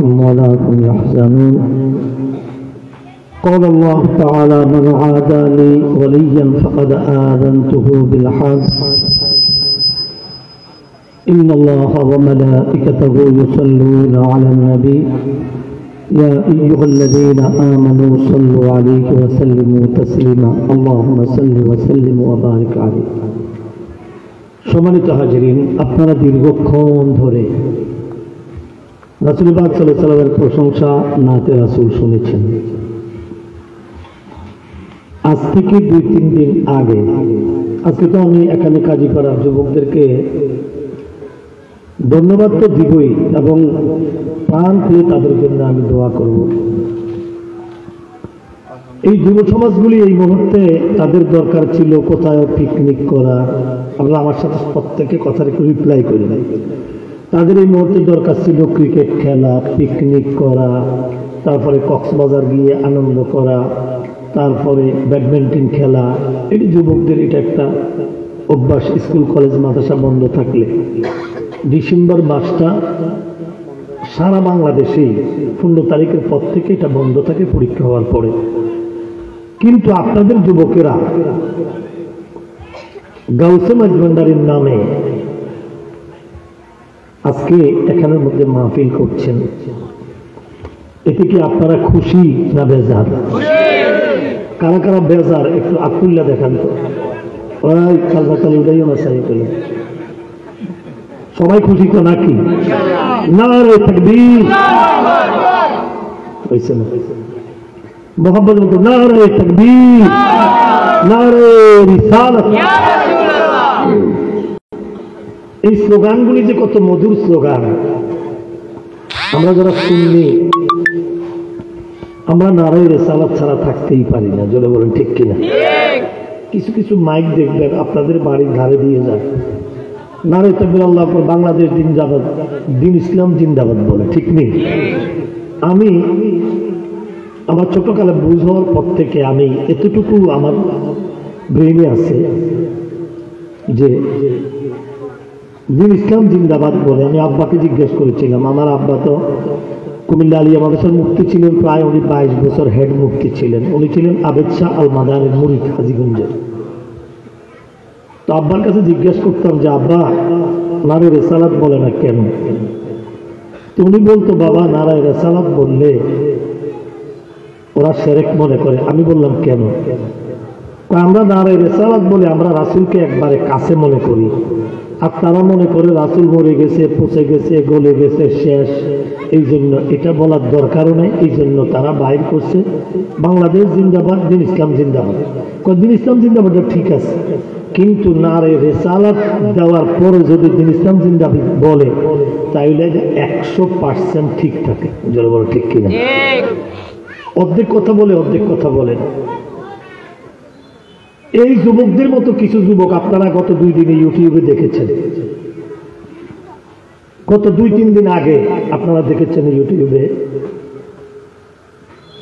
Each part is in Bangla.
عليهم ولا هم يحزنون. قال الله تعالى: من عادى لي وليا فقد آذنته بالحرب إن الله وملائكته يصلون على النبي يا أيها الذين آمنوا صلوا عليه وسلموا تسليما اللهم صل وسلم وبارك عليه. সম্মানিত হাজিরিন, আপনারা দীর্ঘক্ষণ ধরে রাসূল পাক সাল্লাল্লাহু আলাইহি ওয়াসাল্লামের প্রশংসা নাতে রাসূল শুনেছেন। আজ থেকে 2-3 দিন আগে, আজকে তো আমি এখানে কাজীপাড়ার যুবকদেরকে ধন্যবাদ তো দিবই এবং প্রাণ খুলে তাদের জন্য আমি দোয়া করব। এই যুব সমাজগুলি এই মুহূর্তে তাদের দরকার ছিল কোথাও পিকনিক করা। আমরা আমার সাথে প্রত্যেকে কথার একটু রিপ্লাই করি নাই। তাদের এই মুহূর্তে দরকার ছিল ক্রিকেট খেলা, পিকনিক করা, তারপরে কক্সবাজার গিয়ে আনন্দ করা, তারপরে ব্যাডমিন্টন খেলা। এটি যুবকদের এটা একটা অভ্যাস। স্কুল কলেজ মাদ্রাসা বন্ধ থাকলে ডিসেম্বর মাসটা সারা বাংলাদেশেই 15 তারিখের পর থেকে এটা বন্ধ থাকে পরীক্ষা হওয়ার পরে। কিন্তু আপনাদের যুবকেরা গাউসে মাঝভান্ডারির নামে আজকে এখানের মধ্যে মাহফিল করছেন, এতে কি আপনারা খুশি না বেজার? কারা কারা বেজার একটু আকুল্লা দেখান তো। ওই কালবাকাল উদাইও না চাই পেল। সবাই খুশি তো নাকি? নারে তাকবীর হইছে না? মোহাম্মদ মতো নারে তাকবীর, নারে রিসালাত। এই স্লোগানগুলি যে কত মধুর স্লোগান, আমরা যারা শুননি আমরা নারে রিসালাত ছাড়া থাকতেই পারি না। জোরে বলেন ঠিক কিনা? কিছু কিছু মাইক দেখবেন আপনাদের বাড়ির ধারে দিয়ে যায়, নারে তাকবীর আল্লাহু আকবার, বাংলাদেশ জিন্দাবাদ, দিন ইসলাম জিন্দাবাদ বলে। ঠিক নেই? আমি আমার ছোটকালে বুঝ হওয়ার পর থেকে আমি এতটুকু আমার ব্রেনে আছে যে দিন ইসলাম জিন্দাবাদ বলে। আমি আব্বাকে জিজ্ঞেস করেছিলাম, আমার আব্বা তো কুমিল্লা আলিয়া মাদ্রাসার মুফতি ছিলেন, প্রায় উনি 22 বছর হেড মুফতি ছিলেন। উনি ছিলেন আবেদ শাহ আল মাদানির মুরিদ হাজীগঞ্জের। তো আব্বার কাছে জিজ্ঞেস করতাম যে আব্বা নারে রিসালাত বলে না কেন? তো উনি বলতো, বাবা নারায়ে রিসালাত বললে ওরা শিরক মনে করে। আমি বললাম কেন? আমরা নারায়ে রিসালাত বলে আমরা রাসূলকে একবারে কাছে মনে করি, আর তারা মনে করে রাসূল মরে গেছে, পচে গেছে, গলে গেছে, শেষ। এই জন্য এটা বলার দরকারও নেই। এই জন্য তারা বাইর করছে বাংলাদেশ জিন্দাবাদ, দিন ইসলাম জিন্দাবাদ। দিন ইসলাম জিন্দাবাদ ঠিক আছে, কিন্তু নারে রিসালাত দেওয়ার পরে যদি দিন ইসলাম জিন্দাবাদ বলে তাইলে 100% ঠিক থাকে। যারা বলে ঠিক কিনা? অর্ধেক কথা বলে, অর্ধেক কথা বলে না। এই যুবকদের মতো কিছু যুবক আপনারা গত 2 দিনে ইউটিউবে দেখেছেন, গত 2-3 দিন আগে আপনারা দেখেছেন ইউটিউবে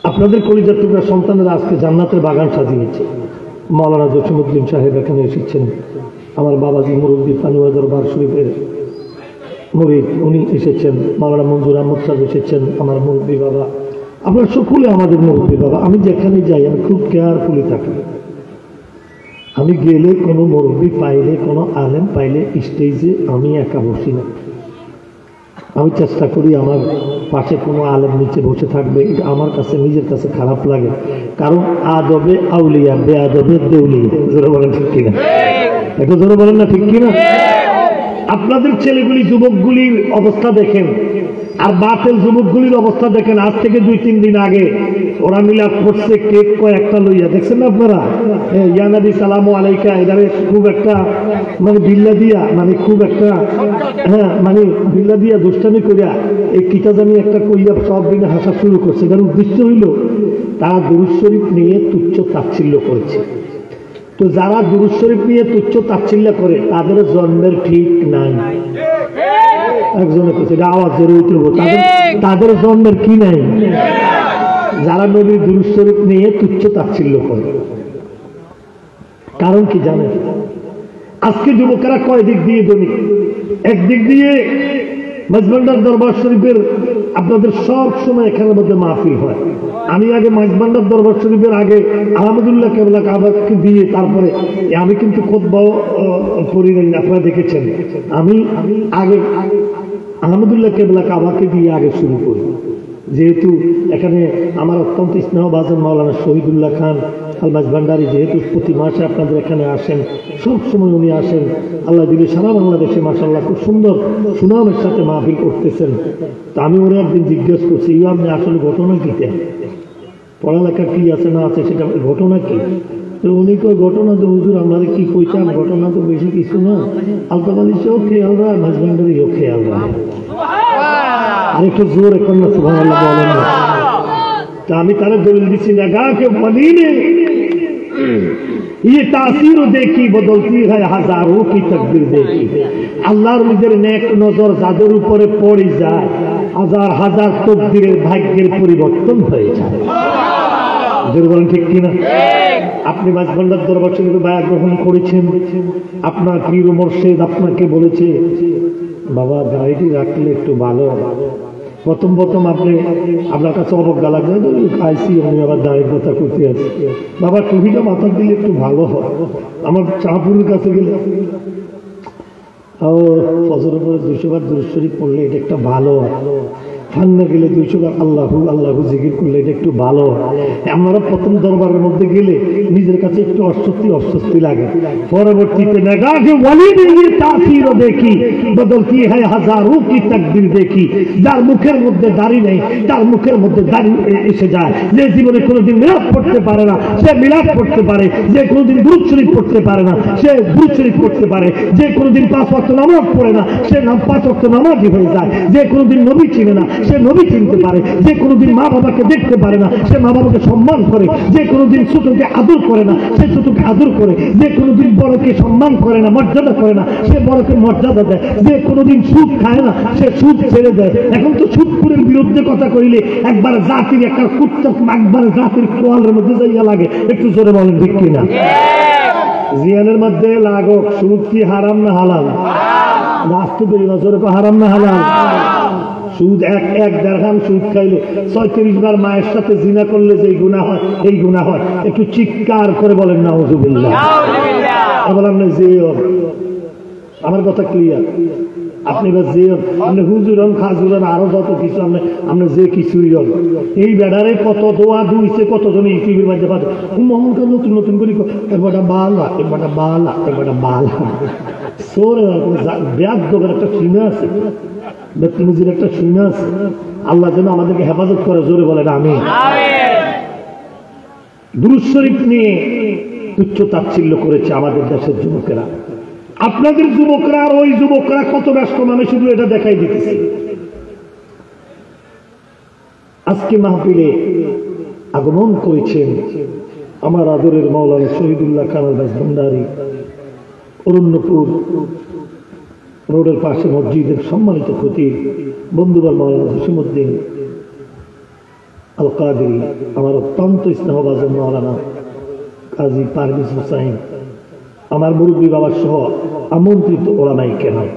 আপনাদের কলিজার টুকরা সন্তানেরা আজকে জান্নাতের বাগান সাজিয়েছে। মাওলানা জসিমউদ্দিন সাহেব এখানে এসেছেন, আমার বাবাজি মুরব্বী পানুয়া দরবার শরীফের মুরিদ, উনি এসেছেন। মাওলানা মঞ্জুর আহমদ সাহেব এসেছেন, আমার মুরব্বী বাবা। আপনারা সকলে আমাদের মুরব্বী বাবা। আমি যেখানে যাই আমি খুব কেয়ারফুলি থাকি। আমি গেলে কোনো মুরব্বী পাইলে, কোনো আলেম পাইলে স্টেজে আমি একা বসি না। আমি চেষ্টা করি আমার পাশে কোনো আলেম নিচে বসে থাকবে। এটা আমার কাছে নিজের কাছে খারাপ লাগে, কারণ আদবে আউলিয়া, বেআদবে দেউলিয়া। জোরে বলেন ঠিক কিনা? একটু জোরে বলেন না ঠিক কিনা? আপনাদের ছেলেগুলি, যুবকগুলির অবস্থা দেখেন, আর বাতেল যুবকগুলির অবস্থা দেখেন। আজ থেকে 2-3 দিন আগে ওরা মিলাদ করছে, কেক কয়েকটা লইয়া, দেখছেন না আপনারা? ইয়া নবী সালামু আলাইকা, এটারে খুব একটা মানে বিল্লা দিয়া, মানে খুব একটা মানে বিল্লা দিয়া দুষ্টামি করিয়া এই কিতা জানি একটা কইয়া সব দিনে হাসা শুরু করছে। এটার উদ্দেশ্য হইল তারা দুরূদ শরীফ নিয়ে তুচ্ছ তাচ্ছিল্য করেছে। তো যারা দুরূদ শরীফ নিয়ে তুচ্ছ তাচ্ছিল্য করে তাদের জন্মের ঠিক নাই। একজনে কইছে, এটা আওয়াজ জোরে উঠব, তাদের জন্মের কি নাই? যারা নবীর দুরূদ শরীফ নিয়ে তুচ্ছ তাচ্ছিল্য করে। কারণ কি জানেন? আজকে যুবকেরা কয় দিক দিয়ে ধনী। একদিক দিয়ে মাঝভান্ডার দরবার শরীফের আপনাদের সব সময় এখানের মধ্যে মাহফিল হয়। আমি আগে মাইজবান্ডার দরবার শরীফের আগে আহমদুল্লাহ কেবলা কাবাকে দিয়ে তারপরে আমি কিন্তু খুতবাও পড়ি নাই, আপনারা দেখেছেন। আমি আগে আহমদুল্লাহ কেবলা কাবাকে দিয়ে আগে শুরু করি, যেহেতু এখানে আমার অত্যন্ত স্নেহভাজন মাওলানা শহীদুল্লাহ খান আল মাইজভান্ডারী যেহেতু প্রতি মাসে আপনাদের এখানে আসেন, সব সময় উনি আসেন। আল্লাহ দিলে সারা বাংলাদেশে মাশাআল্লাহ খুব সুন্দর সুনামের সাথে মাহফিল করতেছেন। তা আমি ওরা একদিন জিজ্ঞেস করছি, আপনি আসলে ঘটনা কি, পড়ালেখা কি আছে না আছে সেটা ঘটনা কি? তো উনি কই ঘটনা তো হুজুর আমরা কি কইতাম, ঘটনা তো বেশি কিছু না, আলতাবালিশেও খেয়াল রায়, মাইজভান্ডারীও খেয়াল রায়। আর একটু জোর এখন না সুবহানাল্লাহ বলেন না। তা আমি তারা দলিল দিচ্ছি না গা কে মদিনে ये तासीर देखी बदलती है हजारों की तकदीर देखी। আল্লাহর নিজের নেক নজর যাদের উপরে পড়ে যায় হাজার হাজার তকদিরের ভাগ্যের পরিবর্তন হয়ে যায়। বলেন ঠিক কিনা? আপনি মাইজভান্ডার দরবার শরীফে বায়াত গ্রহণ করেছেন, আপনার পীর মুর্শিদ আপনাকে বলেছে বাবা দাড়িটি রাখলে একটু ভালো। প্রথম আপনি আপনার কাছে অবজ্ঞা লাগবে, খাইছি আমি আবার দাঁড়িয়ে কথা করতে আছি, বাবা টুপিটা মাথা দিলে একটু ভালো হয়। আমার চাঁপুরের কাছে গেলে ফজরের পরে 200 বার দুরূদ শরীফ পড়লে এটা একটা ভালো হয়, ঠান্ডা গেলে 200 বার আল্লাহু আল্লাহু জিকির করলে এটা একটু ভালো হয়। আমরা প্রথম দরবারের মধ্যে গেলে নিজের কাছে একটু অস্বস্তি লাগে, পরবর্তীতে নাগাকে ওয়ালি দিয়ে তাসির দেখি বদলতি হয় হাজারো কি তাকদীর দেখি। যার মুখের মধ্যে দাড়ি নেই তার মুখের মধ্যে দাড়ি এসে যায়। যে জীবনে কোনোদিন মিলাদ পড়তে পারে না সে মিলাদ পড়তে পারে, যে কোনোদিন দুরূদ শরীফ পড়তে পারে না সে দুরূদ শরীফ পড়তে পারে, যে কোনোদিন 5 ওয়াক্ত নামাজ পড়ে না সে 5 ওয়াক্ত নামাজি হয়ে যায়, যে কোনোদিন নবী চিনে না সে নবী চিনতে পারে, যে কোনোদিন মা বাবাকে দেখতে পারে না সে মা বাবাকে সম্মান করে, যে কোনোদিন ছোটকে আদর করে না সে ছোটকে আদর করে, যে কোনোদিন বড়কে সম্মান করে না মর্যাদা করে না সে বড়কে মর্যাদা দেয়, যে কোনোদিন সুদ খায় না সে সুদ ছেড়ে দেয়। এখন তো সুদপুরের বিরুদ্ধে কথা কইলে একবার জাতির একটা কুত্তা একবার জাতির কোয়ালের মধ্যে যাইয়া লাগে। একটু জোরে বলেন ঠিক কিনা? জিয়ানের মধ্যে লাগক সুদ কি হারাম না হালাল? রাস্তে বেরি নজরে হারাম না হালাল? সুদ এক দেড়হাম সুদ খাইলে 36 বার মায়ের সাথে জিনা করলে যে গুনাহ হয় এই গুনাহ হয়। একটু চিৎকার করে বলেন নাউযুবিল্লাহ। বলেন না যে আমার কথা ক্লিয়ার? আপনি বা যে আপনি হুজুরন খাজুরন আরো যত কিছু আপনি যে কিছুই হল এই বেড়ারে কত দোয়া দুইছে কতজন ইউটিউবের মাঝে পাচ্ছে মোহাম্মদ নতুন নতুন করে এবারটা বালা এবারটা বালা এবারটা বালা সোরে ব্যাগ দোকান একটা সীমা আছে, ব্যক্তিমুজির একটা সীমা আছে। আল্লাহ যেন আমাদেরকে হেফাজত করে, জোরে বলেন আমিন। দুরূদ শরীফ নিয়ে তুচ্ছ তাচ্ছিল্য করেছে আমাদের দেশের যুবকেরা। আপনাদের যুবকরা আর ওই যুবকরা কত ব্যস্ত, মানে শুধু এটা দেখাই দিতেছে। আজকে মাহফিলে আগমন করেছেন আমার আদরের মাওলানা শহীদুল্লাহ খান আল মাইজভান্ডারী, অরণ্যপুর রোডের পাশে মসজিদের সম্মানিত খতিব বন্ধুবর মাওলানা জসিমউদ্দিন আল কাদেরী, আমার অত্যন্ত স্নেহভাজন মাওলানা কাজী পারভেজ হোসাইন, আমার মুরব্বী বাবার সহ আমন্ত্রিত ওলামায়ে কেরাম।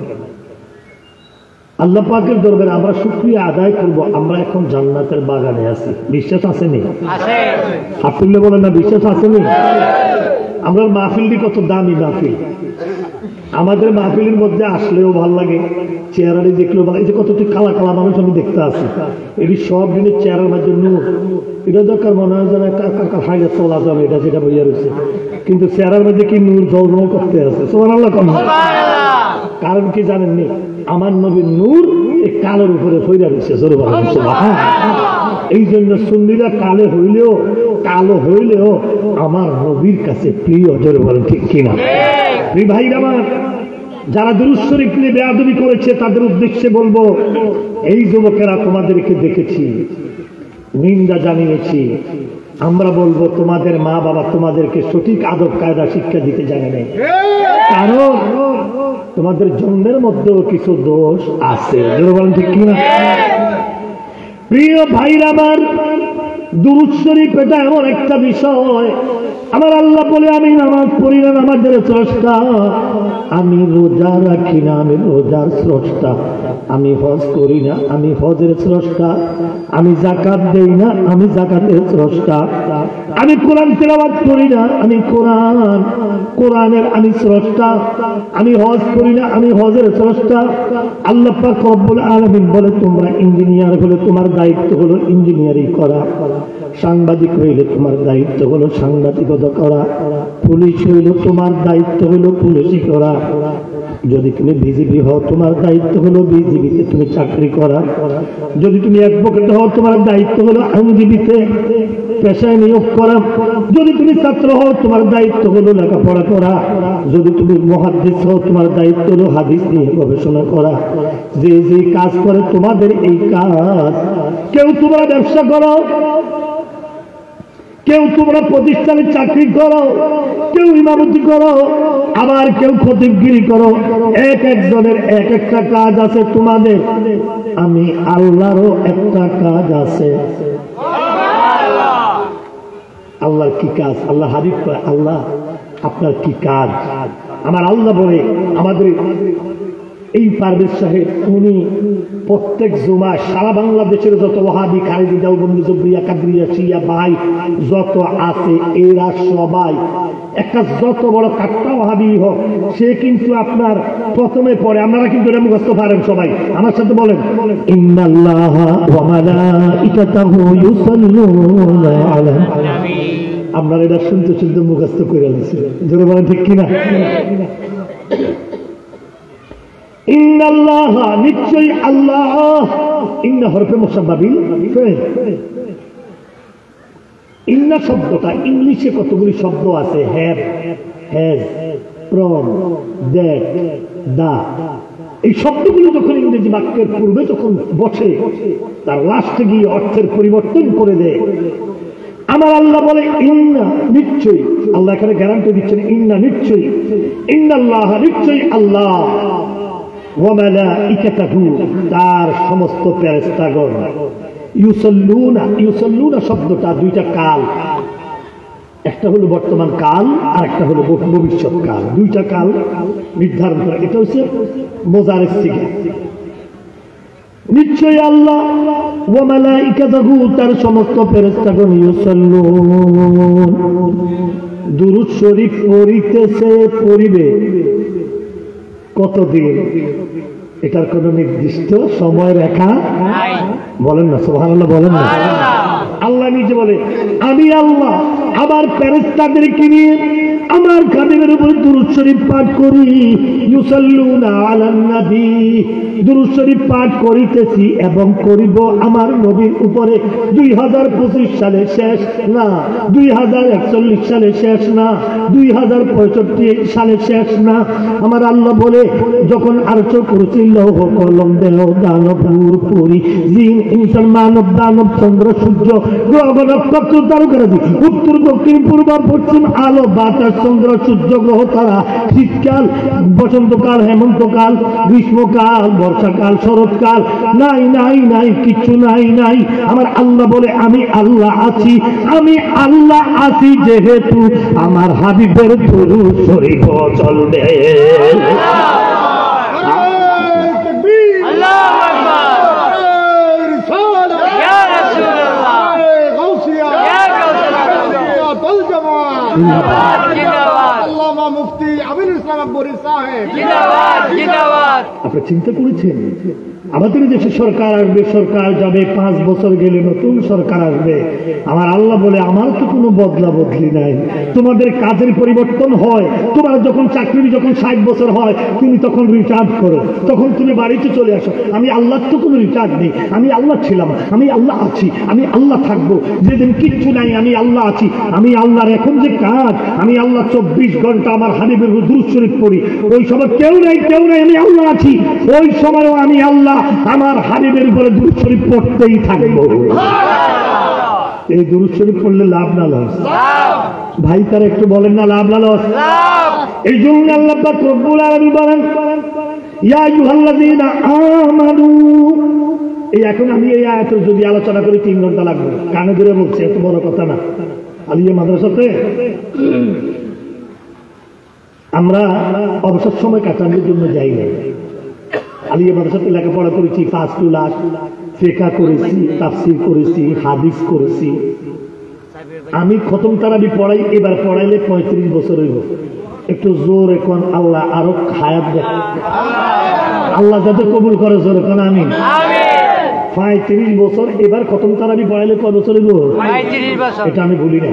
আল্লাহ পাকের দরবারে আমরা শুকরিয়া আদায় করব, আমরা এখন জান্নাতের বাগানে আছি। বিশ্বাস আসেনি? হাত তুললে বলেন না বিশ্বাস আসেনি? আমরা মাহফিলটি কত দামি মাহফিল, আমাদের মাহফিলের মধ্যে আসলেও ভালো লাগে, চেহারাটি দেখলেও ভালো। এই যে কতটি কালা কালা মানুষ আমি দেখতে আসি, এটি সব দিনের চেহারার মাঝে নূর। এটা দরকার মনে হয় যেন হাইলে তোলা যাবে, এটা যেটা বইয়া রয়েছে, কিন্তু চেহারার মধ্যে কি নূর জলজল করতে আছে। সুবহানাল্লাহ। কারণ কি জানেননি? আমার নবীর নূর এই কালের উপরে ফইরা রয়েছে। জোরে বলেন সুবহানাল্লাহ। এই জন্য সুন্নিরা কালো হইলেও আমার নবীর কাছে প্রিয়। জোরে বলেন ঠিক কিনা? ভাই আমার যারা দুরূদ শরীফ নিয়ে বেয়াদবি করেছে তাদের উদ্দেশ্যে বলবো, এই যুবকেরা তোমাদেরকে দেখেছি, নিন্দা জানিয়েছি। আমরা বলবো তোমাদের মা বাবা তোমাদেরকে সঠিক আদব কায়দা শিক্ষা দিতে জানে না, কারণ তোমাদের জন্মের মধ্যেও কিছু দোষ আছে। বলেন ঠিক কিনা? প্রিয় ভাইরা আমার, দুরূদ শরীফ এটা এমন একটা বিষয়, আমার আল্লাহ বলে আমি নামাজ পড়ি না নামাজের স্রষ্টা, আমি রোজা রাখি না আমি রোজার স্রষ্টা, আমি হজ করি না, আমি হজের স্রষ্টা। আমি যাকাত দেই না, আমি যাকাতের স্রষ্টা। আমি কোরআন তেলাওয়াত করি না, আমি কোরআনের আমি স্রষ্টা। আমি হজ করি না, আমি হজের স্রষ্টা। আল্লাহ পাক রব্বুল আলামিন বলে, তোমরা ইঞ্জিনিয়ার হলে তোমার দায়িত্ব হলো ইঞ্জিনিয়ারিং করা, সাংবাদিক হইলে তোমার দায়িত্ব হলো সাংবাদিকতা করা, পুলিশ হইলে তোমার দায়িত্ব হলো পুলিশি করা, যদি তুমি বিজিবি হও তোমার দায়িত্ব হলো বিজিবিতে তুমি চাকরি করা, যদি তুমি অ্যাডভোকেট হও তোমার দায়িত্ব হলো আইনজীবীতে পেশায় নিয়োগ করা, যদি তুমি ছাত্র হও তোমার দায়িত্ব হলো লেখাপড়া করা, যদি তুমি মুহাদ্দিস হও তোমার দায়িত্ব হলো হাদিস নিয়ে গবেষণা করা। যে যে কাজ করে তোমাদের এই কাজ, কেউ তোমরা ব্যবসা করো, কেউ তোমরা প্রতিষ্ঠানে চাকরি করো, কেউ ইমামতি করো, আবার কেউ খতিবগিরি করো, এক একজনের এক একটা কাজ আছে। তোমাদের আমি আল্লাহরও একটা কাজ আছে। আল্লাহর কি কাজ? আল্লাহ হাবিব কয়, আল্লাহ আপনার কি কাজ? আমার আল্লাহ বলে, আমাদের এই পারভেজ সাহেব উনি প্রত্যেক জুমা সারা বাংলাদেশের যত ওয়াহাবি, খালিদি, দেওবন্দি, জবরিয়া, কাদরিয়া, শিয়া ভাই যত আছে, এরা সবাই একটা যত বড় কাট্টা ওয়াহাবি হোক, সে কিন্তু আপনার প্রথমে পড়ে, আপনারা কিন্তু এটা মুখস্থ পারেন সবাই, আমার সাথে বলেন, ইন্নাল্লাহা ওয়া মালাইকাতাহু ইউসাল্লুনা আলা। আপনারা এটা শুনতে শুনতে মুখস্থ করে নিয়েছেন, জোরে বলেন ঠিক কিনা? ইন্নাল্লাহ, নিশ্চয়ই আল্লাহ। ইন্না হরফে মুসাব্বাবিল ফেল। ইন্না শব্দটা ইংলিশে কতগুলি শব্দ আছে, হ্যাভ, হ্যাজ, ফ্রম, দ্যাট, দা। এই শব্দগুলি যখন ইংরেজি বাক্যের পূর্বে যখন বসে, তার লাস্টে গিয়ে অর্থের পরিবর্তন করে দেয়। আমার আল্লাহ বলে ইন্না, নিশ্চয়ই। আল্লাহ এখানে গ্যারান্টি দিচ্ছেন, ইন্না নিশ্চয়ই, ইন্নাল্লাহ নিশ্চয়ই আল্লাহ, ওয়া মালাইকাতাহু তার সমস্ত ফেরেশতাগণ, ইউসাল্লুনা, ইউসাল্লুনা শব্দটা দুইটা কাল, একটা হলো বর্তমান কাল আর একটা হলো ভবিষ্যৎ কাল, দুইটা কাল নির্ধারণ করে। এটা হচ্ছে মোজারের সিগা। নিশ্চয়ই আল্লাহ, ওয়া মালাইকাতাহু তার সমস্ত ফেরেশতাগণ, ইউসাল্লুন দুরূদ শরীফ পড়িতেছে, পড়িবে কতদিন? এটার কোন নির্দিষ্ট সময় রেখা বলেন না, সুবহানাল্লাহ বলেন না। আল্লাহ নিজে বলে, আমি আল্লাহ আমার ফেরেশতাদেরকে নিয়ে আমার খাদেমের উপরে দুরূদ শরীফ পাঠ করি। ইউসাল্লুনা আলান নবী, দুরূদ শরীফ পাঠ করিতেছি এবং করিব আমার নবীর উপরে। 2025 সালে শেষ না, 2041 সালে শেষ না, 2065 সালে শেষ না। আমার আল্লাহ বলে, যখন আরশ কুরসি লৌহ কলম দেহ দানব নূর পরি জিন ইনসান মানব দানব চন্দ্র সূর্য গ্রহ নক্ষত্র তারকারাজি উত্তর দক্ষিণ পূর্ব পশ্চিম আলো বাতাস চন্দ্র সূর্য গ্রহ তারা, শীতকাল, বসন্তকাল, হেমন্তকাল, গ্রীষ্মকাল, বর্ষাকাল, শরৎকাল, নাই নাই নাই, কিচ্ছু নাই নাই। আমার আল্লাহ বলে, আমি আল্লাহ আছি, আমি আল্লাহ আছি যেহেতু আমার হাবিবের দুরূদ শরীফ চলবে। আপনি চিন্তা করেছেন আমাদের দেশে সরকার আসবে, সরকার যাবে, 5 বছর গেলে নতুন সরকার আসবে। আমার আল্লাহ বলে, আমার তো কোনো বদলা বদলি নাই। তোমাদের কাজের পরিবর্তন হয়, তোমার যখন চাকরি যখন 60 বছর হয়, তুমি তখন রিটায়ার্ড করো, তখন তুমি বাড়িতে চলে আসো। আমি আল্লাহর তো কোনো রিটায়ার্ড নেই, আমি আল্লাহ ছিলাম, আমি আল্লাহ আছি, আমি আল্লাহ থাকবো। যেদিন কিচ্ছু নাই, আমি আল্লাহ আছি, আমি আল্লাহর এখন যে কাজ, আমি আল্লাহ 24 ঘন্টা আমার হাবিবের দুরূদ শরীফ পড়ি। ওই সময় কেউ নাই, কেউ নাই, আমি আল্লাহ আছি। ওই সময়ও আমি আল্লাহ আমার হাবিবের উপরে দুরূদ শরীফ পড়তেই থাকবো। এই দুরূদ শরীফ পড়লে লাভ না লস? ভাই তারা একটু বলেন না, লাভ না লস? এই জন্য আল্লাহ পাক রব্বুল আলামিন বলেন, ইয়া আইয়ুহাল্লাযীনা আমানু। এই এখন আমি এই আয়াতের যদি আলোচনা করি 3 ঘন্টা লাগবে, কানে ধরে বলছি, এত বড় কথা না। আলিয়া মাদ্রাসাতে আমরা অবসর সময় কাটানোর জন্য যাই না, আলিয়া মাদ্রাসাতে লেখাপড়া করেছি, 5 ক্লাস ফিকহ করেছি, তাফসীর করেছি, হাদিস করেছি। আমি খতম তারাবি পড়াই, এবার পড়াইলে 35 বছর হইব। একটু জোর এখন আল্লাহ আরো হায়াত দেখ, আল্লাহ যাতে কবুল করে জোর এখন আমিন। 35 বছর, এবার খতম তারাবি পড়াইলে কয় বছর হইব? 35 বছর। এটা আমি ভুলি না।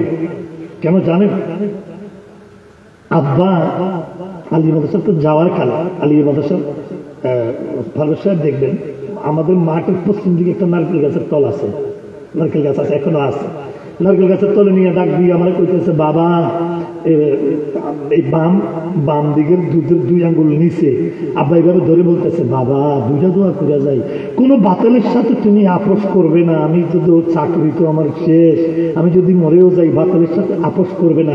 কেন জানেন? আব্বা আলিয়া মাদ্রাসা তো যাওয়ার কাল, আলিয়া মাদ্রাসা ফারুক সাহেব দেখবেন আমাদের মাঠের পশ্চিম দিকে একটা নারকেল গাছের তল আছে, নারকেল গাছ আছে, এখনো আছে। নারকেল গাছের তলে নিয়ে ডাক দিয়ে আমার কইতেছে, বাবা এই বাম দিকের দুধের 2 আঙ্গুল নিচে। আব্বা এভাবে ধরে বলতেছে, বাবা 2টা দোয়া করে যাই, কোনো বাতিলের সাথে তুমি আপোষ করবে না। আমি যদি চাকরি তো আমার শেষ, আমি যদি মরেও যাই বাতিলের সাথে আপোষ করবে না।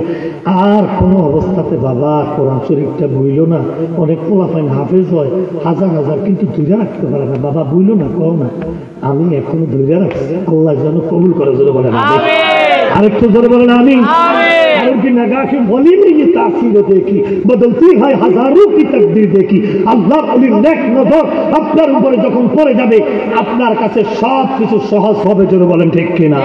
আর কোনো অবস্থাতে বাবা কোরআন শরীফটা বইল না। অনেক পোলাপাইন হাফেজ হয় হাজার হাজার, কিন্তু ধৈর্য রাখতে পারে না। বাবা বইল না, কও না। আমি এখনো ধৈর্য রাখছি, আল্লাহ যেন কবুল করে জোরে বলেন আরেকটু জোরে বলেন আমি। और उनकी निगाह की वली में ये तासीर देखी, बदलती है हजारों की तकदीर देखी। আল্লাহ বলির নেক নজর আপনার উপরে যখন পড়ে যাবে, আপনার কাছে সব কিছু সহজ হবে। জোরে বলেন ঠিক কিনা?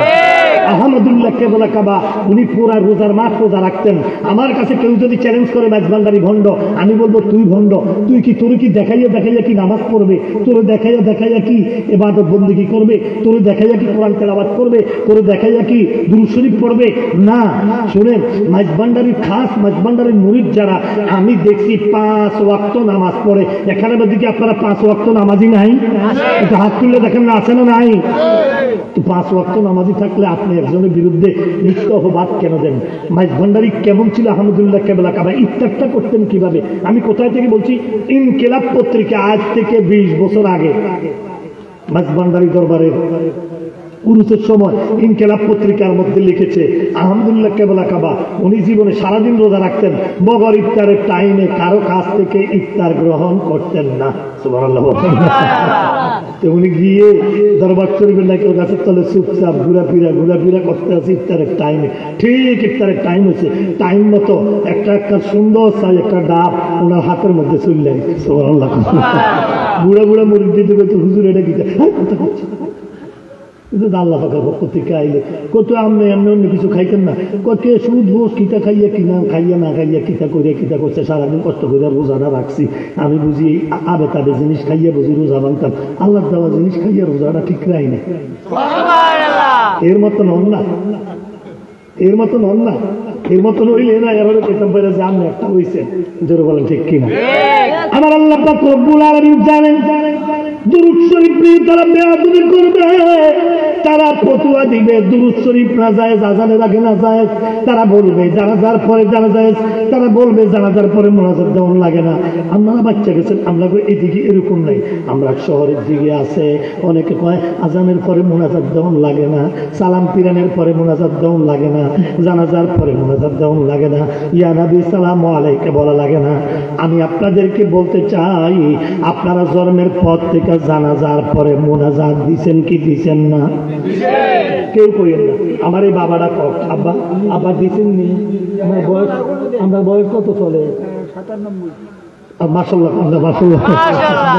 আহমদুল্লাহ কেবলা কাবা উনি পুরা রোজার মাস রোজা রাখতেন। আমার কাছে কেউ যদি চ্যালেঞ্জ করে মেজবান্ডারি ভণ্ড, আমি বলবো তুই ভণ্ড। তুই কি তোর কি দেখাইয়া দেখাইয়া কি নামাজ পড়বে? তোর দেখাইয়া দেখাইয়া কি ইবাদত বন্দেগী করবে? তোর দেখাইয়া কি কোরআন তেলাওয়াত করবে? তোর দেখাইয়া কি দুরূদ শরীফ পড়বে? না। শুনেন, মেজবান্ডারির খাস মেজবান্ডারির মুরিদ যারা, আমি দেখছি 5 ওয়াক্ত নামাজ পড়ে। এখানে দিকে আপনারা 5 ওয়াক্ত নামাজি নাই? একটু হাত তুললে দেখেন না, আছে না নাই? তো 5 ওয়াক্ত নামাজি থাকলে আপনি একজনের বিরুদ্ধে মিথ্যা অপবাদ কেন দেন? মেজবান্ডারি কেমন ছিল আহমদুল্লাহ কেবলা কাবা? ইফতারটা করতেন কিভাবে? আমি কোথায় থেকে বলছি? ইনকিলাব পত্রিকা, আজ থেকে 20 বছর আগে মেজবান্ডারি দরবারের উরুসের সময় ইনকিলাব পত্রিকার মধ্যে লিখেছে, আহমদুল্লাহ কেবলা কাবা উনি জীবনে সারাদিন রোজা রাখতেন, মগর ইফতারের টাইমে কারো কাছ থেকে ইফতার গ্রহণ করতেন না। সুবহানাল্লাহ। তো উনি গিয়ে দরবার শরীফের নাকি গাছের তলে চুপচাপ ঘুরাফিরা করতে আছে ইফতারের টাইমে। ঠিক ইফতারের টাইম হয়েছে, টাইম মতো একটা সুন্দর চাই একটা ডাব ওনার হাতের মধ্যে চললেন। সুবহানাল্লাহ। বুড়া মুরিদ দিতে বলতে, হুজুর এটা কি? আল্লাহ পাকের পক্ষ থেকে আইলে কত আপনি এমনি অন্য কিছু খাইতেন না? কে সুদ বোস কিতা খাইয়া কিনা খাইয়া না খাইয়া কিতা করিয়া কিতা করছে, সারাদিন কষ্ট করে রোজাটা রাখছি। আমি বুঝি আবে তাবে জিনিস খাইয়া বুঝি রোজা ভাঙতাম। আল্লাহ দেওয়া জিনিস খাইয়া রোজাটা ঠিক রাই না। এর মতন হন না, এর মতন হন না, এর মতন হইলে না এবারে পেতাম পেরে যে আপনি একটা হইছেন। জোরে বলেন ঠিক কিনা? আমার আল্লাহ পাক রব্বুল আলামিন জানেন দুরূদ শরীফ নিয়ে তারা বেয়াদবি করবে, তারা ফতোয়া দিবে দুরূদ শরীফ না জায়েজ, আযানের আগে না জায়েজ। তারা বলবে জানাজার পরে জানা জায়েজ, তারা বলবে জানাজার পরে মুনাজাত দেওয়া লাগে না। আপনারা বাচ্চা গেছেন, আমরা এদিকে এরকম নাই। আমরা শহরের দিকে আছে অনেকে কয় আযানের পরে মুনাজাত দেওয়া লাগে না, সালাম পিরানের পরে মুনাজাত দেওয়া লাগে না, জানাজার পরে মুনাজাত দেওয়া লাগে না, ইয়া নবী সালামু আলাইকা বলা লাগে না। আমি আপনাদেরকে বলতে চাই, আপনারা জন্মের পর থেকে জানাজার পরে মুনাজাত দিছেন কি দিছেন না? কেউ কইেন না। আমার এই বাবাটা কক, আব্বা দিছেন নি? আমার বয়স কত চলে? 97। মাশাআল্লাহ, মাশাআল্লাহ,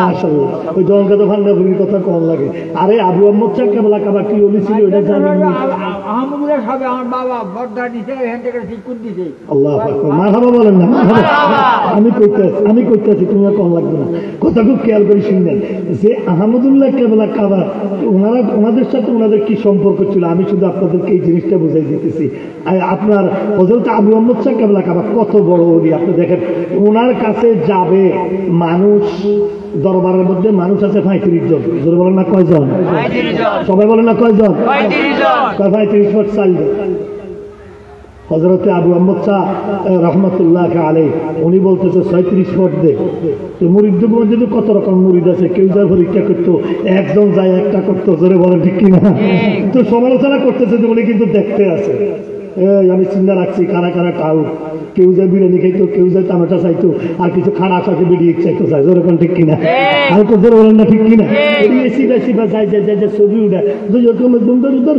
মাশাআল্লাহ। ওই জনকে তো ভান্ডারপুরির কথা কম লাগে। আরে আবু আহমদ শাহ কেবলা কাবা কি ওলি ছিল এটা জানেন না? আহমদুল্লাহ সাহেব আমার বাবা বর্দা দিতে এখান থেকে ঠিক করে দিতে। আল্লাহু আকবার, মারহাবা বলেন না? আমি কইতাছি, তুমি আর কম লাগবে না। কথা খুব খেয়াল করে শুনবেন যে আহমদুল্লাহ কেবলা কাবা ওনাদের সাথে ওনাদের কি সম্পর্ক ছিল, আমি শুধু আপনাদেরকে এই জিনিসটা বুঝাই দিতেছি। আপনার হযরত আবু আহমদ শাহ কেবলা কাবা কত বড় ওলি, আপনি দেখেন ওনার কাছে যাবে মানুষ, দরবারের মধ্যে মানুষ আছে 35 জন। জোরে বলেন না কয়জন? সবাই বলেন না কয়জন? 35 ফুট 4 জন। হযরতে আবু আহমদ শাহ রহমতুল্লাহ আলাইহি উনি বলতেছে 36 ফুট দে। তো মুরিদদের মধ্যে কত রকম মুরিদ আছে, কেউ যা পরীক্ষা করতো, একজন যায় একটা করতো। জোরে বলেন ঠিক কিনা? তো সমালোচনা করতেছে যে উনি কিন্তু দেখতে আছে আমি চিন্তা রাখছি কারা কারা টাউ, কেউ যায় বিরিয়ানি খাইতো, কেউ যায় টমেটো চাইতো, আর কিছু খানা আসাকে বেরিয়ে চাইতো চাই, যেরকম ঠিক কিনা? আর তো জোর বলেন না ঠিক কিনা? সিবা সিবা যাই যাই যাই যাই ছবি উঠে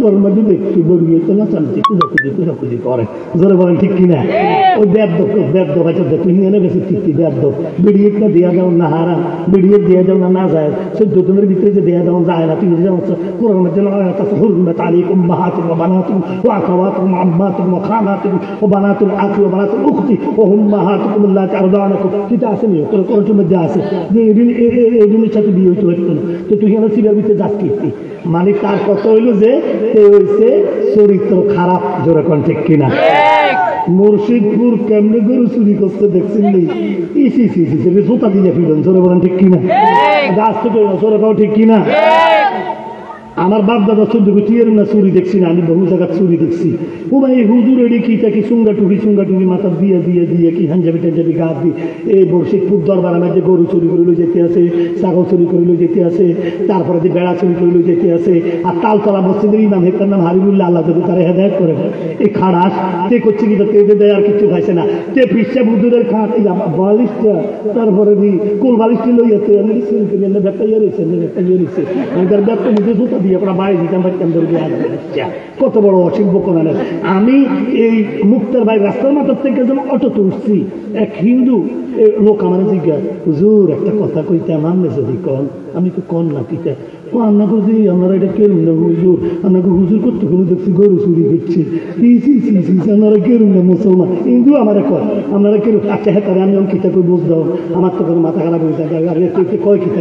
ঘরের মধ্যে দেখছি বেরিয়ে তো না চালছি খুঁজি করে, জোরে বলেন ঠিক কিনা? ওই ব্যাদ হয়তো তুই এনে গেছে তৃপ্তি ব্যাদ বেরিয়েটা দেওয়া যাও না হারাম, বেরিয়ে দেওয়া যাও না যায়, 14 দিনের ভিতরে যে দেওয়া যাও যায় না, তুমি যেমন কোরআন মধ্যে হুরমাত আলাইকুম উম্মাহাতুকুম ওয়া বানাতুকুম ওয়া আখাওয়াতুকুম ওয়া আম্মাতুকুম ওয়া খালাতুকুম ওয়া বানাতুল আখি ওয়া বানাতুল উখতি ওয়া উম্মাহাতুকুম আল্লাতী আরদানাকুম, এটা আসেনি কোরআনের মধ্যে আছে যে এদিনের সাথে বিয়ে হইতে হতো না। তো তুই এখানে সিগার ভিতরে যাস কি? মানে তার কথা হইলো যে হইছে চরিত্র খারাপ, জোরে কোন ঠিক কিনা? মুর্শিদপুর কেমনে গরু চুরি করতে দেখছেন নি? ইসি জোতা দিয়ে ফিরেন, জোরে বলেন ঠিক কিনা? গাছ থেকে জোরে পাও ঠিক কিনা? আমার বাপ দাদা 14 কোটির না চুরি দেখছি না, আমি বহু জায়গা চুরি দেখছি। ও ভাই হুজুর এডি কি তাকে সুঙ্গা টুপি মাথা দিয়ে দিয়ে দিয়ে কি হাঞ্জাবি গা দিয়ে এই মুর্শিদপুর দরবার আমার যে গরু চুরি করে যেতে আছে, ছাগল চুরি করে যেতে আছে, তারপরে যে বেড়া চুরি করে যেতে আছে, আর তালতলা মসজিদের ইমাম হেক্তার নাম হাবিবুল্লাহ, আল্লাহ যদি তারা হেদায়ত করে। এই খাড়াস তে করছে কি তেজে দেয় আর কিছু খাইছে না, তে পিসা হুজুরের খাট বালিশটা, তারপরে কোল বালিশটি লইয়াছে ব্যাগটা ইয়ে রয়েছে তার ব্যাগটা মুখে জুতা দিয়ে আপনার বাড়ি দিতাম কত বড় অশিল্প কোরআনের। আমি এই মুক্তার ভাই রাস্তার মাথার থেকে যেমন অটোতে উঠছি, এক হিন্দু লোক আমার জিজ্ঞাসা, হুজুর একটা কথা কইতে আমার মেসেজি কন, আমি তো কন না কিতা রান্না করছি, আপনারা এটা কেরুন না হুজুর, আপনাকে হুজুর করতে কোনো দেখছি গরু চুরি করছি, আপনারা কেরুন না মুসলমান, হিন্দু আমার কয় আপনারা কেরুন। আচ্ছা হ্যাঁ তাহলে আমি কিতা করে বুঝতাম, আমার তো কোনো মাথা খারাপ হয়ে থাকে, কয় কিতা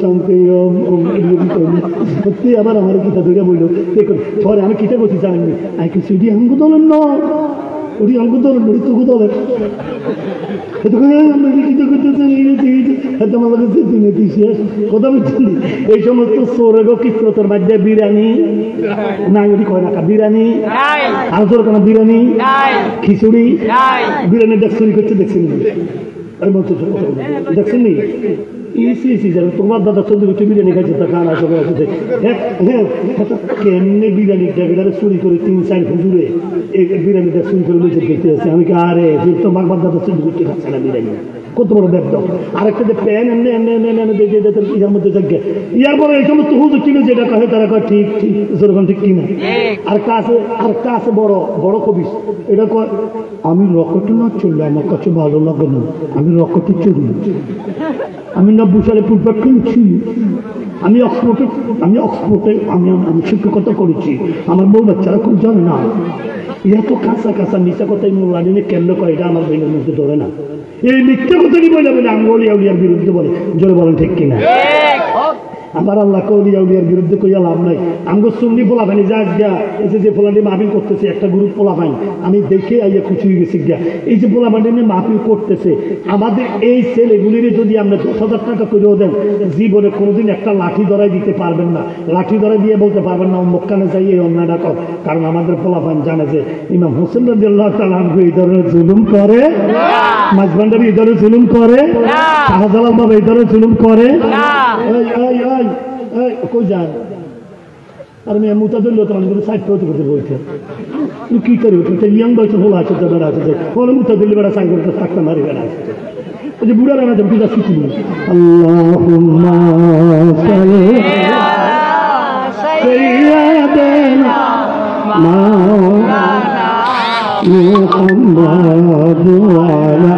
শান্তি সত্যি আবার আমার কিতা ধরে বলল পরে আমি কিতা করছি জানেননি, আমি কিছু এটি অঙ্গ দলেন না, ওটি অঙ্গ দলেন তোকে দলের এই সমস্ত সৌরগ কিস্রতর বাদ্যে বিরিয়ানি নাই, ওটি কয় না বিরিয়ানি আর তোর কেন বিরিয়ানি খিচুড়ি বিরিয়ানি চুরি করছে দেখছেন দেখছেন নি? তোমার দাদা 14 কোটি বিরিয়ানি খাইছে তা খান আসবে কেমনে বিরিয়ানি চুরি করে 3-4 হুজুরে এই বিরিয়ানিটা চুরি করে লুচে খেতে আছে। আমি আরে তোমার দাদা 14 কোটি খাচ্ছে না বিরিয়ানি, কত বড় ব্যবসা। আরেকটা যে প্যান এমনি এমনি এমনি এমনি দেখে ইয়ার মধ্যে থাকে, ইয়ার পরে এই সমস্ত হুজুর ছিল যেটা কহে তারা কয় ঠিক ঠিক যেরকম ঠিক কিনা। আর কাছে বড় বড় কবি এটা কয় আমি রকেটে না চললে আমার কাছে ভালো লাগে না, আমি রকেটে চলি, আমি 90 সালে ফুটবল খেলছি, আমি অক্সফোর্ডে আমি শিক্ষকতা করেছি, আমার বউ বাচ্চারা খুব জানে না। ইয়া তো কাঁচা মিশা কথাই মোল্লাদিনে কেন্দ্র করে, এটা আমার ব্রেনের মধ্যে ধরে না। এই মিথ্যা কথাই বলে বলে আঙ্গুলিয়া উলিয়ার বিরুদ্ধে বলে, জোরে বলেন ঠিক কিনা? আমার আল্লাহ কৌলিয়া উলিয়ার বিরুদ্ধে কইয়া লাভ নাই। আমগো সুন্নি পোলা পানি যা গিয়া এই যে পোলাটি মাহফিল করতেছে, একটা গ্রুপ পোলা পানি আমি দেখে আইয়া খুশি হয়ে গেছি গিয়া, এই যে পোলা পানি মাহফিল করতেছে, আমাদের এই ছেলেগুলির যদি আমরা 10,000 টাকা করেও দেন, জীবনে কোনোদিন একটা লাঠি ধরাই দিতে পারবেন না, লাঠি ধরাই দিয়ে বলতে পারবেন না মক্কানে যাই এই অন্যায়টা কর। কারণ আমাদের পোলা পানি জানে যে ইমাম হোসেন রাদিয়াল্লাহু তাআলা আনহু এই ধরনের জুলুম করে, মাঝবান্ডারি এই ধরনের জুলুম করে, শাহজালাল বাবা এই ধরনের জুলুম করে। কই যান আর আমি মুতা ধরল তো আমি সাইড করতে করতে বলছে কি করি ইয়াং বয়সে হলো আছে তো বেড়া আছে ওরা মুতা ধরলে বেড়া সাইড করতে থাকতে মারি বেড়া আছে ওই যে বুড়া রানা যাবো কি যাচ্ছি তুমি আল্লাহুম্মা সাইয়্যিদানা মাওলানা মুহাম্মাদু আলা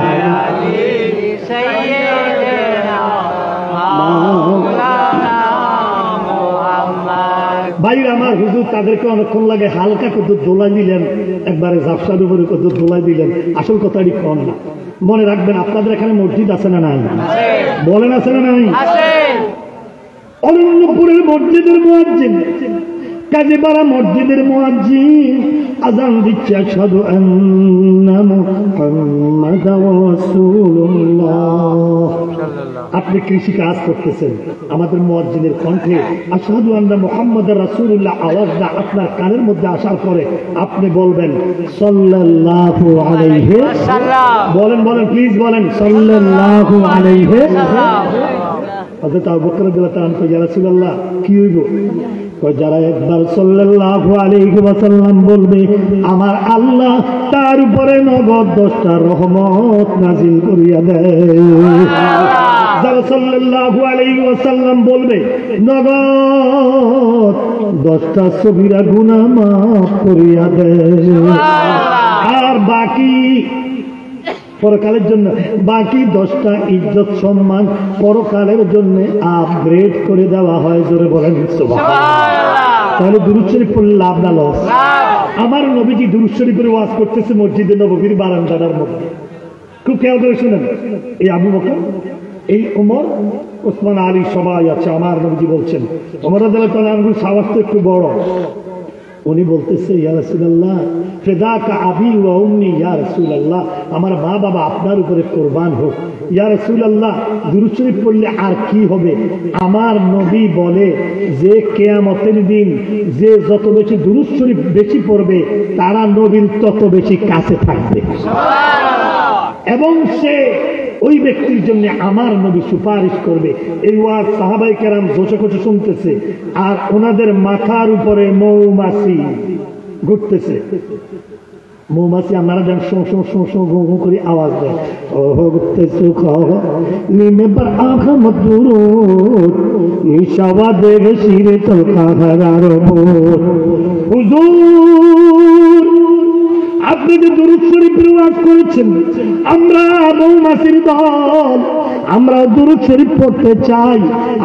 ভাই আমার হুজুর তাদেরকে অনেকক্ষণ লাগে হালকা কত দোলাই দিলেন, একবারে ঝাপসার উপরে কত দোলাই দিলেন, আসল কথাটি কম না। মনে রাখবেন আপনাদের এখানে মসজিদ আছে না নাই? বলেন আছে না নাই? অনন্তপুরের মসজিদের মুয়াজ্জিন, কাজীপাড়া মসজিদের মুয়াজ্জিন আযান দিচ্ছে আশহাদু আন্না মুহাম্মাদার রাসূলুল্লাহ। আপনি কৃষি কাজ করতেছেন, আমাদের মুয়াজ্জিনের কণ্ঠে আশহাদু আন্না মুহাম্মাদার রাসূলুল্লাহ আওয়াজটা আপনার কানের মধ্যে আসার পরে আপনি বলবেন সাল্লাল্লাহু আলাইহি ওয়াসাল্লাম। বলেন প্লিজ বলেন সাল্লাল্লাহু আলাইহি ওয়াসাল্লাম। হযরত আবু বকর রাদিয়াল্লাহু তাআলা ইয়া রাসূলুল্লাহ কি হইব? যারা একবার সাল্লাল্লাহু আলাইহি ওয়াসাল্লাম বলবে আমার আল্লাহ তার উপরে নগদ 10টা রহমত নাজিল করিয়া দেয়। যারা সাল্লাল্লাহু আলাইহি ওয়াসাল্লাম বলবে নগদ 10টা সগীরা গুনাহ মাফ করিয়া দেয়। আর বাকি পরকালের জন্য বাকি 10টা ইজ্জত সম্মান পরকালের জন্য আপগ্রেড করে দেওয়া হয়। জোরে বলেন সুবহানাল্লাহ। তাহলে দুরূদ শরীফ পড়লে লাভ না লস? আমার নবীজি দুরূদ শরীফের ওয়াজ করতেছে মসজিদে নববীর বারান্দার মধ্যে। খুব খেয়াল করে শুনেন, এই আবু বকর, এই ওমর, ওসমান, আলী সবাই আছে। আমার নবীজি বলছেন, ওমর রাদিয়াল্লাহু আনহুর সাহস তো একটু বড়। উনি বলতেছে ইয়া রাসূলুল্লাহ ফিদাকা আবি ওয়া উম্মি, ইয়া রাসূলুল্লাহ আমার মা বাবা আপনার উপরে কুরবান হোক। ইয়া রাসূলুল্লাহ দুরূদ শরীফ পড়লে আর কি হবে? আমার নবী বলে যে কিয়ামতের দিন যে যত বেশি দুরূদ শরীফ বেশি পড়বে তারা নবীর তত বেশি কাছে থাকবে, এবং সে ওই ব্যক্তির জন্য আমার নবী সুপারিশ করবে। এই ওয়াজ সাহাবায়ে কেরাম বসে বসে শুনতেছে, আর ওনাদের মাথার উপরে মৌমাছি ঘুরতেছে। মৌমাছি আপনারা যেন শো করে আওয়াজ দেয়, আপনি যে দুরূদ শরীফের ওয়াজ করেছেন, আমরা মৌমাছির দল, আমরা দুরূদ শরীফ পড়তে চাই।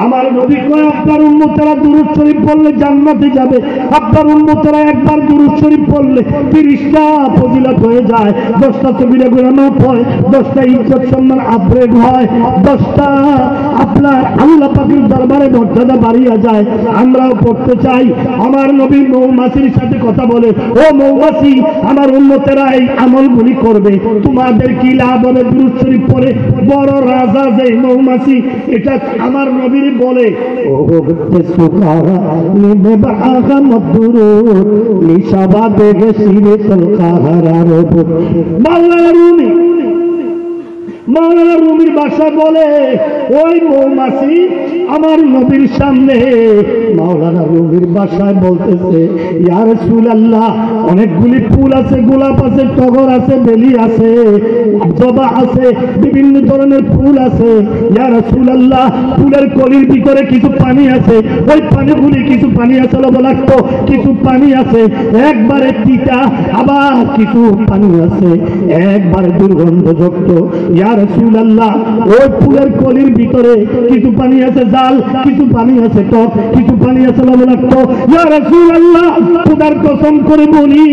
আমার নবী কয় আপনার উম্মতেরা দুরূদ শরীফ পড়লে জান্নাতে যাবে। আপনার উম্মতেরা একবার দুরূদ শরীফ পড়লে 30টা ফজিলত হয়ে যায়, 10টা সগীরা গুনাহ মাফ হয়, 10টা ইজ্জত সম্মান আপগ্রেড হয়, 10টা আপনার আল্লাহ পাকের দরবারে মর্যাদা বাড়িয়া যায়। আমরাও পড়তে চাই। আমার নবী মৌমাছির সাথে কথা বলে, ও মৌমাছি আমার উম্মতেরা এই আমলগুলি করবে, তোমাদের কি লাভ হবে দুরূদ শরীফ পড়ে? বড় রাজা যে মৌমাছি, এটা আমার নবীর বলে ও সুকারা নিবে আগা মদুরুদ লিসাবা দেগে সিরে তলকাহারার উপর। মাওলানা রুমির ভাষা বলে ওই মৌমাছি আমার নবীর সামনে মাওলানা রুমির ভাষায় বলতেছে, ইয়া রাসূলুল্লাহ অনেকগুলি ফুল আছে, গোলাপ আছে, টগর আছে, বেলি আছে, জবা আছে, বিভিন্ন ধরনের ফুল আছে। ইয়া রাসূলুল্লাহ ফুলের কলির ভিতরে কিছু পানি আছে, ওই পানিগুলি কিছু পানি আছে লবণাক্ত, কিছু পানি আছে একবারে তিতা, আবার কিছু পানি আছে একবারে দুর্গন্ধযুক্ত। ইয়া রাসূলুল্লাহ ওই ফুলের কলির ভিতরে কিছু পানি আছে জাল, কিছু পানি আছে টক, কিছু পানি আছে লবণাক্ত। ইয়া রাসূলুল্লাহ খোদার কসম করে বলি,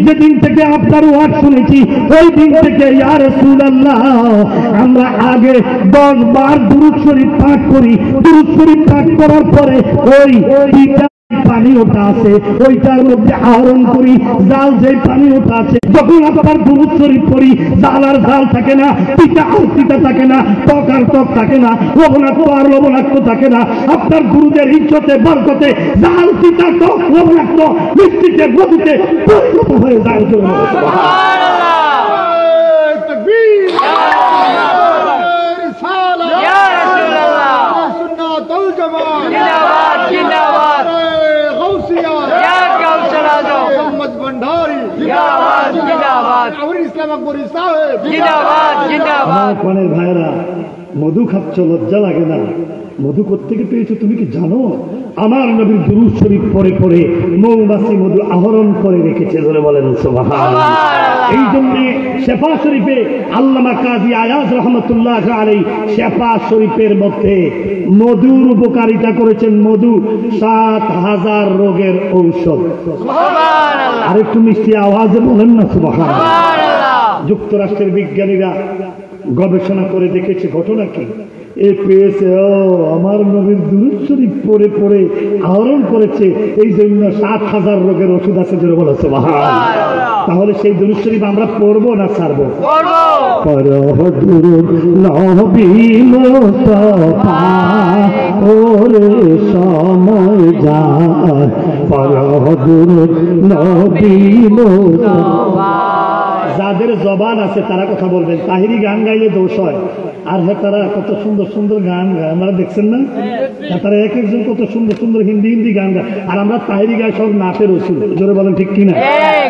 যেদিন থেকে আপনার ওয়াজ শুনেছি ওই দিন থেকে ইয়া রাসূলুল্লাহ আমরা আগে 10 বার দুরূদ শরীফ পাঠ করি। দুরূদ শরীফ পাঠ করার পরে ওই পানি ওটা আছে ওইটার মধ্যে আহরণ করি, জাল যে পানি ওটা আছে, যখন আপনার দুরূদ শরীফ পড়ি জাল আর জাল থাকে না, পিতা আর পিতা থাকে না, টক আর টক থাকে না, লবণাক্ত আর লবণাক্ত থাকে না। আপনার গুরুদের ইজ্জতে বরকতে জাল, পিতা, টক, লবণাক্ত মিষ্টিতে মধুতে পরিণত হয়ে যায়। ভাইরা মধু খাচ্ছ, লজ্জা লাগে না? মধু কোত্থেকে পেয়েছো তুমি কি জানো? আমার নবীর দুরূদ শরীফ পড়ে পড়ে মৌমাছি মধু আহরণ করে রেখেছে। ধরে বলেন সুবহানাল্লাহ। এই জন্য শেফা শরীফে আল্লামা কাজী আয়াজ রহমতুল্লাহ আলাইহি শেফা শরীফের মধ্যে মধুর উপকারিতা করেছেন। মধু 7000 রোগের ঔষধ। সুবহানাল্লাহ। আর একটু মিষ্টি আওয়াজে বলেন না সুবহানাল্লাহ। যুক্তরাষ্ট্রের বিজ্ঞানীরা গবেষণা করে দেখেছে ঘটনা কি, এ পেয়েছে ও আমার নবীর দুরূদ শরীফ পড়ে পড়ে আহরণ করেছে, এই জন্য 7000 রোগের ওষুধ আছে। যেন বলা সুবহানাল্লাহ। তাহলে সেই দুরূদ শরীফ আমরা পড়বো না ছাড়বো? পড়বো। দুরূদ নবী মুস্তাফা ওরে সময় যায়, পড়বো দুরূদ নবী মুস্তাফা। যার যাদের জবান আছে তারা কথা বলবেন। তাহিরি গান গাইলে দোষ হয়, আর হ্যাঁ তারা কত সুন্দর সুন্দর গান গায়, আপনারা দেখছেন না? তারা এক একজন কত সুন্দর সুন্দর হিন্দি হিন্দি গান গায়, আর আমরা তাহিরি গাই সব নাচের ওষুধ। জোরে বলেন ঠিক কিনা?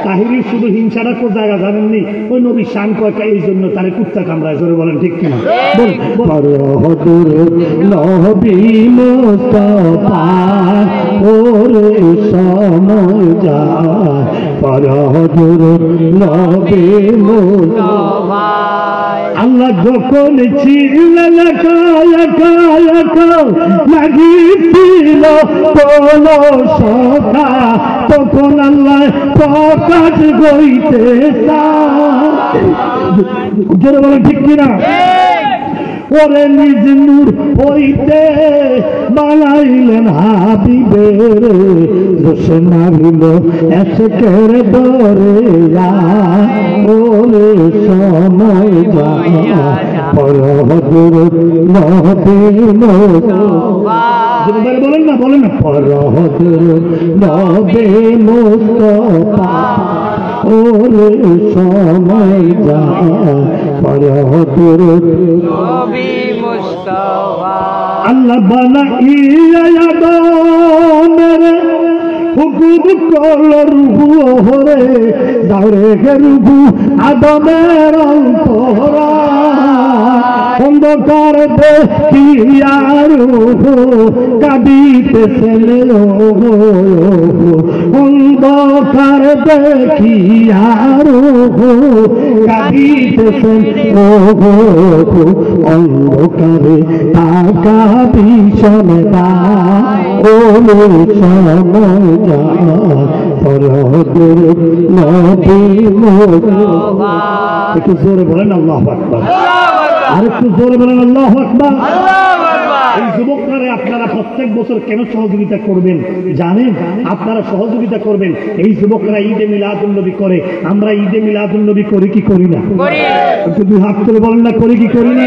তাহিরি শুধু হিংসাটা কোন জায়গা জানেননি, ওই নবী শান কয় এই জন্য তারে কুত্তা কামড়ায়। জোরে বলেন ঠিক কিনা? নবী মুস্তাফা ওরে সময় যায়, পরদুর নবী মুস্তাফা। আল্লাহ যখন ছিলেন একা একা একা লাগিয়েছিল কোন সখা, তখন আল্লাহ প্রকাশ হইতে জোরে বলেন ঠিক কিনা? ওরে নিজ নূর হইতে বানাইলেন হাবিবের, দোষ মারিল এসকের দরে ওরে সময় যায়, পরদুর নবী মুস্তাফা। বলেন না বলেন না, পরদুর নবী মুস্তাফা ওরে সময় যায়, পরদুর নবী মুস্তাফা। আল্লাহ বানাইয়া আদমের হুকুম করল রূহু ওরে, দাওরে রূহু আদমের অন্তরা, অন্ধকার দেখিয়া রূহু কাঁদিতেছেন, অন্ধকার দেখিয়া রূহু কাঁদিতেছেন, অন্ধকারে টাকা ভীষণ ওরে সময় যায়, পরদুর নবী মুস্তাফা। একটু জোরে বলেন আল্লাহু আকবার, আর একটু জোরে বলেন আল্লাহু আকবার। এই যুবকরা আপনারা প্রত্যেক বছর কেন সহযোগিতা করবেন জানেন? আপনারা সহযোগিতা করবেন, এই যুবকরা ঈদে মিলাদুন নবী করে, আমরা ঈদে মিলাদুন নবী করি কি করি না? একটু দুই হাত করে বলেন না, করি কি করি না?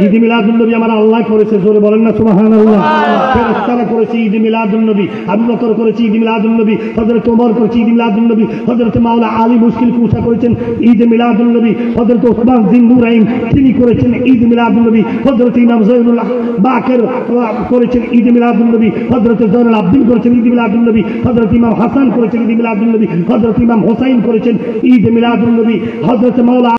ঈদ মিলাদুন নবী আমার আল্লাহ করেছে, জোরে বলেন না সুবহানাল্লাহ। ফেরেশতারা করেছে ঈদ মিলাদুন নবী, আবু বকর করেছে ঈদ মিলাদুন নবী, হযরত ওমর করেছে ঈদ মিলাদুন নবী, হযরত মাওলা আলী মুশকিল কুশা করেছেন ঈদ মিলাদুন নবী, হযরত ওসমান জিন্নুরাইন তিনি করেছেন ঈদ মিলাদুন নবী, হযরত ইমাম জয়নুল বাকের করেছেন ঈদ মিলাদুন নবী, হযরত জয়নুল আবদিন করেছেন ঈদ মিলাদুন নবী, হযরত ইমাম হাসান করেছেন ঈদ মিলাদুন নবী, হযরত ইমাম হোসাইন করেছেন ঈদ মিলাদুন নবী, হযরত মাওলা